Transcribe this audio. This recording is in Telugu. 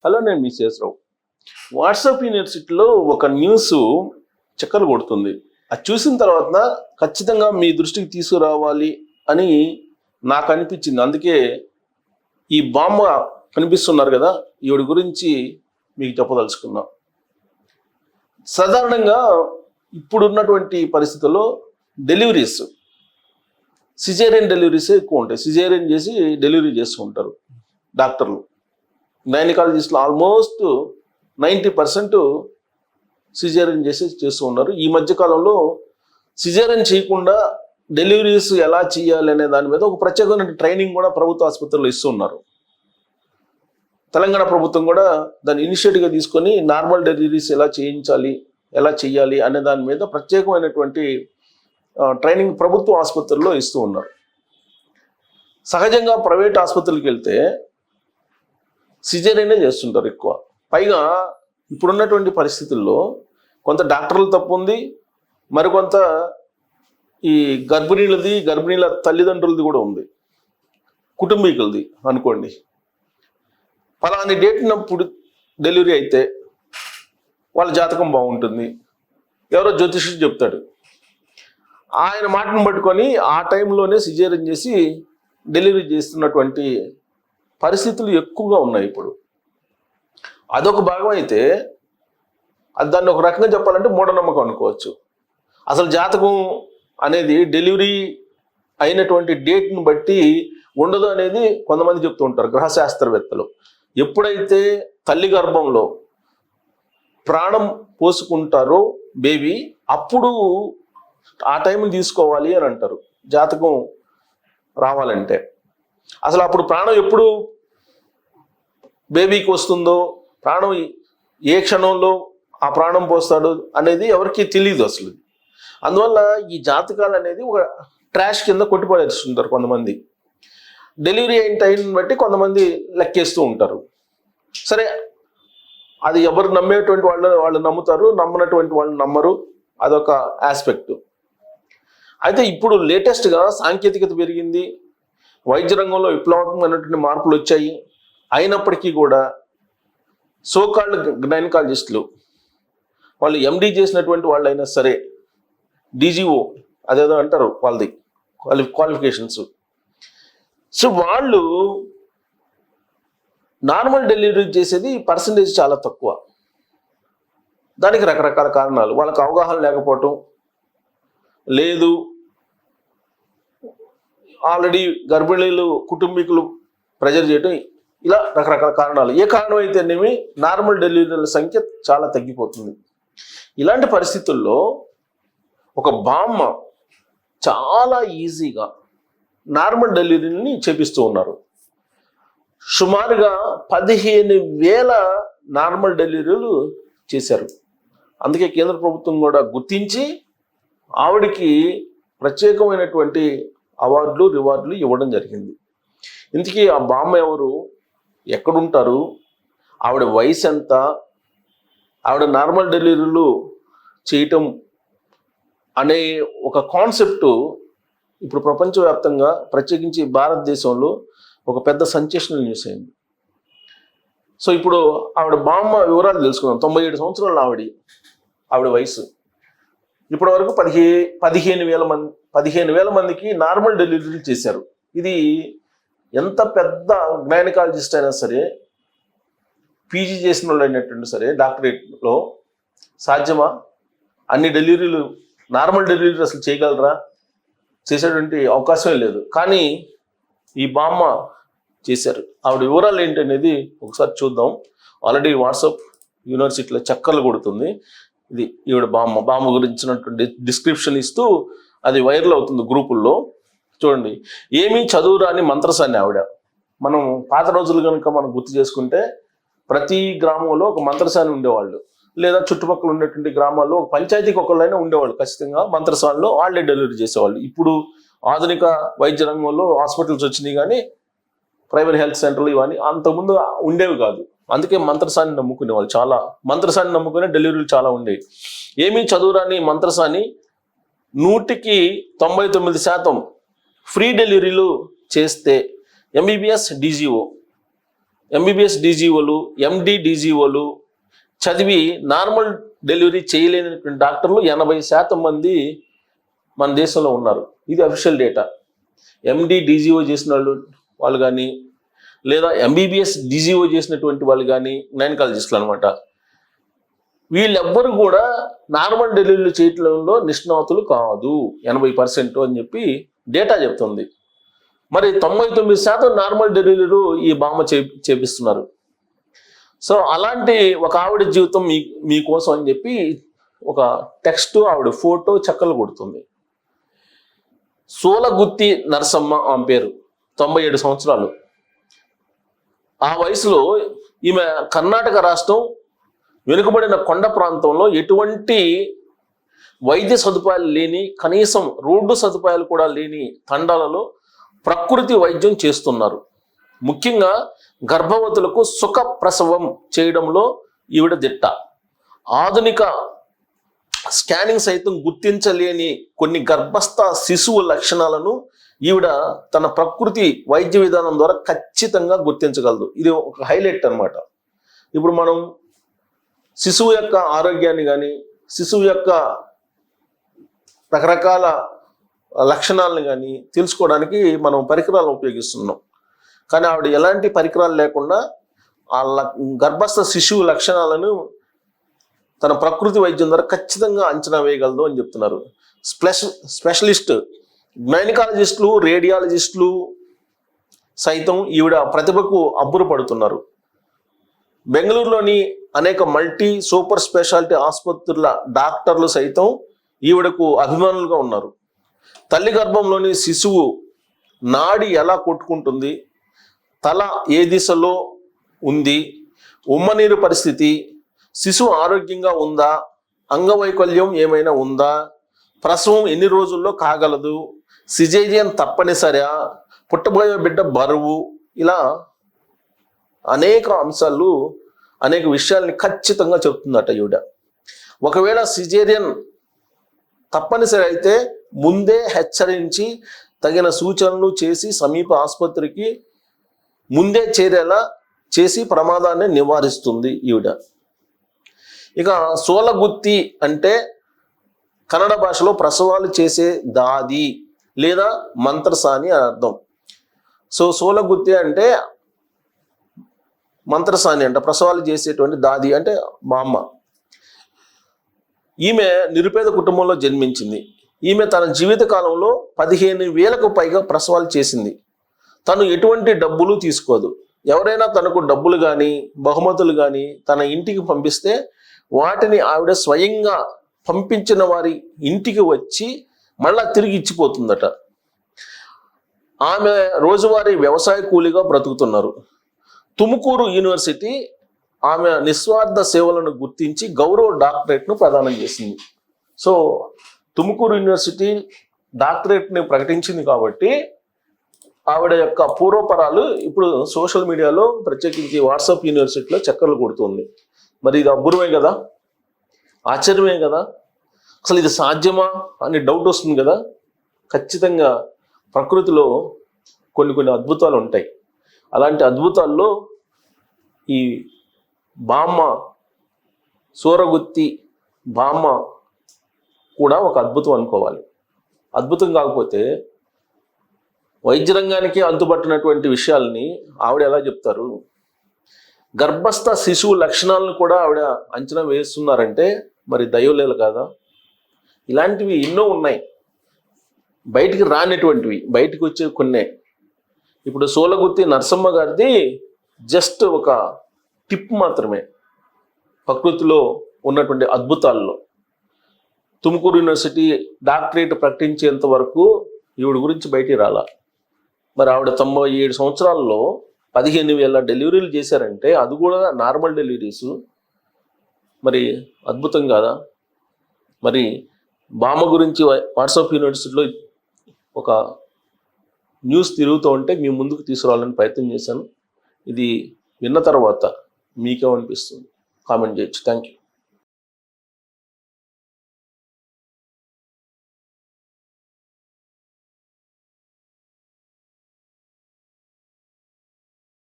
హలో, నేను మీ శేషరావు. వాట్సాప్ యూనివర్సిటీలో ఒక న్యూస్ చక్కర్లు కొడుతుంది. అది చూసిన తర్వాత ఖచ్చితంగా మీ దృష్టికి తీసుకురావాలి అని నాకు అనిపించింది. అందుకే ఈ బామ్మ కనిపిస్తున్నారు కదా, ఈవిడ గురించి మీకు చెప్పదలుచుకున్నా. సాధారణంగా ఇప్పుడున్నటువంటి పరిస్థితుల్లో డెలివరీస్ సిజేరియన్ డెలివరీసే ఎక్కువ ఉంటాయి. సిజేరియన్ చేసి డెలివరీ చేస్తూ ఉంటారు డాక్టర్లు. గైనకాలజిస్టులు ఆల్మోస్ట్ 90% సిజేరియన్ చేస్తూ ఉన్నారు. ఈ మధ్యకాలంలో సిజేరియన్ చేయకుండా డెలివరీస్ ఎలా చేయాలి అనే దాని మీద ఒక ప్రత్యేకమైన ట్రైనింగ్ కూడా ప్రభుత్వ ఆసుపత్రుల్లో ఇస్తున్నారు. తెలంగాణ ప్రభుత్వం కూడా దాన్ని ఇనిషియేటివ్గా తీసుకొని నార్మల్ డెలివరీస్ ఎలా చేయించాలి, ఎలా చేయాలి అనే దాని మీద ప్రత్యేకమైనటువంటి ట్రైనింగ్ ప్రభుత్వ ఆసుపత్రుల్లో ఇస్తూ ఉన్నారు. సహజంగా ప్రైవేట్ ఆసుపత్రులకు వెళ్తే సిజేరియనే చేస్తుంటారు ఎక్కువ. పైగా ఇప్పుడున్నటువంటి పరిస్థితుల్లో కొంత డాక్టర్లు తప్పు ఉంది, మరికొంత ఈ గర్భిణీల తల్లిదండ్రులది కూడా ఉంది, కుటుంబీకులది అనుకోండి. ఫలాని డేట్నప్పుడు డెలివరీ అయితే వాళ్ళ జాతకం బాగుంటుంది, ఎవరో జ్యోతిష్యుడు చెప్తాడు, ఆయన మాటను పట్టుకొని ఆ టైంలోనే సిజేరియన్ చేసి డెలివరీ చేస్తున్నటువంటి పరిస్థితులు ఎక్కువగా ఉన్నాయి ఇప్పుడు. అదొక భాగం అయితే దాన్ని ఒక రకంగా చెప్పాలంటే మూఢనమ్మకం అనుకోవచ్చు. అసలు జాతకం అనేది డెలివరీ అయినటువంటి డేట్ను బట్టి ఉండదు అనేది కొంతమంది చెప్తూ ఉంటారు గ్రహశాస్త్రవేత్తలు. ఎప్పుడైతే తల్లి గర్భంలో ప్రాణం పోసుకుంటారో బేబీ, అప్పుడు ఆ టైంని తీసుకోవాలి అని అంటారు జాతకం రావాలంటే. అసలు అప్పుడు ప్రాణం ఎప్పుడు బేబీకి వస్తుందో, ప్రాణం ఏ క్షణంలో ఆ ప్రాణం పోస్తాడు అనేది ఎవరికి తెలియదు అసలు. అందువల్ల ఈ జాతకాలు అనేది ఒక ట్రాష్ కింద కొట్టిపడేస్తుంటారు కొంతమంది. డెలివరీ అయిన టైంని బట్టి కొంతమంది లెక్కేస్తూ ఉంటారు. సరే, అది ఎవరు నమ్మేటువంటి వాళ్ళు నమ్ముతారు, నమ్మనటువంటి వాళ్ళు నమ్మరు, అదొక ఆస్పెక్ట్. అయితే ఇప్పుడు లేటెస్ట్గా సాంకేతికత పెరిగింది, వైద్య రంగంలో విప్లవాత్మకమైనటువంటి మార్పులు వచ్చాయి. అయినప్పటికీ కూడా సోకాల్డ్ గైనకాలజిస్టులు, వాళ్ళు ఎండి చేసినటువంటి వాళ్ళు అయినా సరే, డీజీఓ అదేదో అంటారు వాళ్ళది క్వాలిఫికేషన్స్, సో వాళ్ళు నార్మల్ డెలివరీ చేసేది పర్సంటేజ్ చాలా తక్కువ. దానికి రకరకాల కారణాలు, వాళ్ళకి అవగాహన లేకపోవటం, లేదు ఆల్రెడీ గర్భిణీలు కుటుంబీకులు ప్రెజర్ చేయటం, ఇలా రకరకాల కారణాలు. ఏ కారణం అయితేనేమి నార్మల్ డెలివరీల సంఖ్య చాలా తగ్గిపోతుంది. ఇలాంటి పరిస్థితుల్లో ఒక బామ్మ చాలా ఈజీగా నార్మల్ డెలివరీని చేపిస్తూ ఉన్నారు. సుమారుగా 15,000 నార్మల్ డెలివరీలు చేశారు. అందుకే కేంద్ర ప్రభుత్వం కూడా గుర్తించి ఆవిడికి ప్రత్యేకమైనటువంటి అవార్డులు రివార్డులు ఇవ్వడం జరిగింది. ఇంతకీ ఆ బామ్మ ఎవరు, ఎక్కడుంటారు, ఆవిడ వయసు ఎంత, ఆవిడ నార్మల్ డెలివరీలు చేయటం అనే ఒక కాన్సెప్టు ఇప్పుడు ప్రపంచవ్యాప్తంగా, ప్రత్యేకించి భారతదేశంలో ఒక పెద్ద సెన్సేషనల్ న్యూస్ అయింది. సో ఇప్పుడు ఆవిడ బామ్మ వివరాలు తెలుసుకుందాం. 97 సంవత్సరాలు ఆవిడ వయసు. ఇప్పటి వరకు 15,000 మందికి నార్మల్ డెలివరీలు చేశారు. ఇది ఎంత పెద్ద గైనకాలజిస్ట్ అయినా సరే, పీజీ చేసిన వాళ్ళు అయినటువంటి సరే, డాక్టరేట్లో సాధ్యమా? అన్ని డెలివరీలు, నార్మల్ డెలివరీలు అసలు చేయగలరా? చేసేటువంటి అవకాశమే లేదు. కానీ ఈ బామ్మ చేశారు. ఆవిడ వివరాలు ఏంటనేది ఒకసారి చూద్దాం. ఆల్రెడీ వాట్సాప్ యూనివర్సిటీలో చక్కర్లు కొడుతుంది. ఇది ఈవిడ బామ్మ గురించినటువంటి డిస్క్రిప్షన్ ఇస్తూ అది వైరల్ అవుతుంది గ్రూపుల్లో. చూడండి, ఏమీ చదువురాని మంత్రసాని ఆవిడ. మనం పాత రోజులు కనుక మనం గుర్తు చేసుకుంటే ప్రతి గ్రామంలో ఒక మంత్రసాని ఉండేవాళ్ళు, లేదా చుట్టుపక్కల ఉండేటువంటి గ్రామాల్లో ఒక పంచాయతీకి ఒకళ్ళైనా ఉండేవాళ్ళు ఖచ్చితంగా మంత్రసానిలో. వాళ్ళే డెలివరీ చేసేవాళ్ళు. ఇప్పుడు ఆధునిక వైద్య రంగంలో హాస్పిటల్స్ వచ్చినాయి, కానీ ప్రైమరీ హెల్త్ సెంటర్లు ఇవన్నీ అంతకుముందు ఉండేవి కాదు. అందుకే మంత్రసాని నమ్ముకునేవాళ్ళు. చాలా మంత్రసాని నమ్ముకునే డెలివరీలు చాలా ఉండేవి. ఏమీ చదువురాని మంత్రసాని 100% ఫ్రీ డెలివరీలు చేస్తే ఎంబీబీఎస్ డీజీఓ ఎంబీబీఎస్ డీజీఓలు, ఎండి డీజీఓలు చదివి నార్మల్ డెలివరీ చేయలేనటువంటి డాక్టర్లు 80% మంది మన దేశంలో ఉన్నారు. ఇది అఫీషియల్ డేటా. ఎండి డీజీఓ చేసిన వాళ్ళు కానీ, లేదా ఎంబీబీఎస్ డీజీఓ చేసినటువంటి వాళ్ళు కానీ గైనకాలజిస్టులు అనమాట. వీళ్ళెవ్వరు కూడా నార్మల్ డెలివరీలు చేయడంలో నిష్ణాతులు కాదు 80% అని చెప్పి డేటా చెప్తుంది. మరి 99% నార్మల్ డెలివరీలు ఈ బామ్మ చేపిస్తున్నారు. సో అలాంటి ఒక ఆవిడ జీవితం మీకోసం అని చెప్పి ఒక టెక్స్ట్, ఆవిడ ఫోటో చక్కలు కొడుతుంది. సోలగుత్తి నరసమ్మ ఆమె పేరు, 97 సంవత్సరాలు. ఆ వయసులో ఈమె కర్ణాటక రాష్ట్రం వెనుకబడిన కొండ ప్రాంతంలో ఎటువంటి వైద్య సదుపాయాలు లేని, కనీసం రోడ్డు సదుపాయాలు కూడా లేని తండాలలో ప్రకృతి వైద్యం చేస్తున్నారు. ముఖ్యంగా గర్భవతులకు సుఖ ప్రసవం చేయడంలో ఈవిడ దిట్ట. ఆధునిక స్కానింగ్ సైతం గుర్తించలేని కొన్ని గర్భస్థ శిశువు లక్షణాలను ఈవిడ తన ప్రకృతి వైద్య విధానం ద్వారా ఖచ్చితంగా గుర్తించగలదు. ఇది ఒక హైలైట్ అన్నమాట. ఇప్పుడు మనం శిశువు యొక్క ఆరోగ్యాన్ని కానీ, శిశువు యొక్క రకరకాల లక్షణాలను కానీ తెలుసుకోవడానికి మనం పరికరాలు ఉపయోగిస్తున్నాం. కానీ ఆవిడ ఎలాంటి పరికరాలు లేకుండా ఆ గర్భస్థ శిశువు లక్షణాలను తన ప్రకృతి వైద్యం ద్వారా ఖచ్చితంగా అంచనా వేయగలదు అని చెప్తున్నారు. స్పెషలిస్ట్ గైనకాలజిస్టులు, రేడియాలజిస్టులు సైతం ఈవిడ ప్రతిభకు అబ్బురపడుతున్నారు. బెంగళూరులోని అనేక మల్టీ సూపర్ స్పెషాలిటీ ఆసుపత్రుల డాక్టర్లు సైతం ఈవిడకు అభిమానులుగా ఉన్నారు. తల్లి గర్భంలోని శిశువు నాడి ఎలా కొట్టుకుంటుంది, తల ఏ దిశలో ఉంది, ఉమ్మనీరు పరిస్థితి, శిశువు ఆరోగ్యంగా ఉందా, అంగవైకల్యం ఏమైనా ఉందా, ప్రసవం ఎన్ని రోజుల్లో కాగలదు, సిజేరియన్ తప్పనిసరా, పుట్టబోయే బిడ్డ బరువు, ఇలా అనేక అంశాలు, అనేక విషయాల్ని ఖచ్చితంగా చెప్తుందట ఈవిడ. ఒకవేళ సిజేరియన్ తప్పనిసరి అయితే ముందే హెచ్చరించి తగిన సూచనలు చేసి సమీప ఆసుపత్రికి ముందే చేరేలా చేసి ప్రమాదాన్ని నివారిస్తుంది ఈవిడ. ఇక సోలగుత్తి అంటే కన్నడ భాషలో ప్రసవాలు చేసే దాది లేదా మంత్రసాని అని అర్థం. సో సోలగుత్తి అంటే మంత్రసాని అంట, ప్రసవాలు చేసేటువంటి దాది అంటే మా అమ్మ. ఈమె నిరుపేద కుటుంబంలో జన్మించింది. ఈమె తన జీవిత కాలంలో 15,000కు పైగా ప్రసవాలు చేసింది. తను ఎటువంటి డబ్బులు తీసుకోదు. ఎవరైనా తనకు డబ్బులు కానీ, బహుమతులు కానీ తన ఇంటికి పంపిస్తే వాటిని ఆవిడ స్వయంగా పంపించిన వారి ఇంటికి వచ్చి మళ్ళా తిరిగి ఇచ్చిపోతుందట. ఆమె రోజువారీ వ్యవసాయ కూలీగా బ్రతుకుతున్నారు. తుముకూరు యూనివర్సిటీ ఆమె నిస్వార్థ సేవలను గుర్తించి గౌరవ డాక్టరేట్ను ప్రదానం చేసింది. సో తుముకూరు యూనివర్సిటీ డాక్టరేట్ని ప్రకటించింది కాబట్టి ఆవిడ యొక్క పూర్వపరాలు ఇప్పుడు సోషల్ మీడియాలో, ప్రత్యేకించి వాట్సాప్ యూనివర్సిటీలో చక్కర్లు కొడుతుంది. మరి ఇది అబ్బురమే కదా, ఆశ్చర్యమే కదా. అసలు ఇది సాధ్యమా అని డౌట్ వస్తుంది కదా. ఖచ్చితంగా ప్రకృతిలో కొన్ని అద్భుతాలు ఉంటాయి. అలాంటి అద్భుతాల్లో ఈ బామ్మ, సోలగుత్తి బామ్మ కూడా ఒక అద్భుతం అనుకోవాలి. అద్భుతం కాకపోతే వైద్య రంగానికి అంతుపట్టినటువంటి విషయాల్ని ఆవిడ ఎలా చెప్తారు? గర్భస్థ శిశువు లక్షణాలను కూడా ఆవిడ అంచనా వేస్తున్నారంటే మరి దైవలీల కాదా? ఇలాంటివి ఎన్నో ఉన్నాయి, బయటికి రానటువంటివి, బయటికి వచ్చే కొన్నే. ఇప్పుడు సోలగుత్తి నరసమ్మ గారిది జస్ట్ ఒక టిప్ మాత్రమే ప్రకృతిలో ఉన్నటువంటి అద్భుతాల్లో. తుముకూరు యూనివర్సిటీ డాక్టరేట్ ప్రకటించేంత వరకు ఈవిడ గురించి బయటికి రాలా. మరి ఆవిడ 97 సంవత్సరాల్లో 15,000 డెలివరీలు చేశారంటే అది కూడా నార్మల్ డెలివరీస్. మరి అద్భుతం కాదా? మరి బామ్మ గురించి వాట్సాప్ యూనివర్సిటీలో ఒక న్యూస్ తిరుగుతూ ఉంటే మీ ముందుకు తీసుకురావాలని ప్రయత్నం చేశాను. ఇది విన్న తర్వాత మీకేమనిపిస్తుంది కామెంట్ చేయొచ్చు. Thank you.